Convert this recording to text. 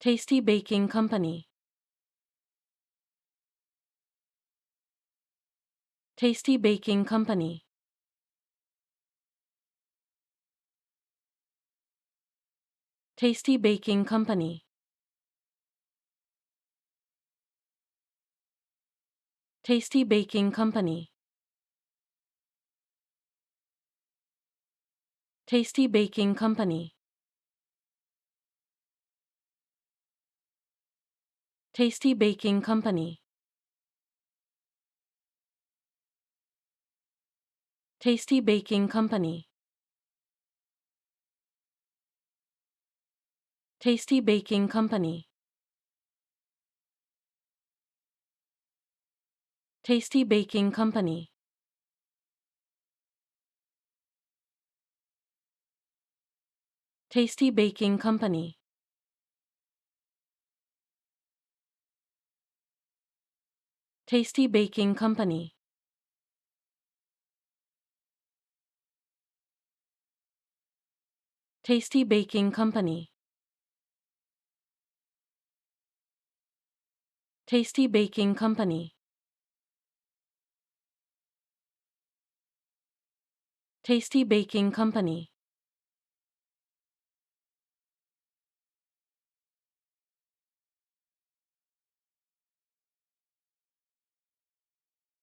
Tasty Baking Company. Tasty Baking Company. Tasty Baking Company. Tasty Baking Company. Tasty Baking Company. Tasty Baking Company. Tasty Baking Company. Tasty Baking Company. Tasty Baking Company. Tasty Baking Company. Tasty Baking Company. Tasty Baking Company. Tasty Baking Company. Tasty Baking Company.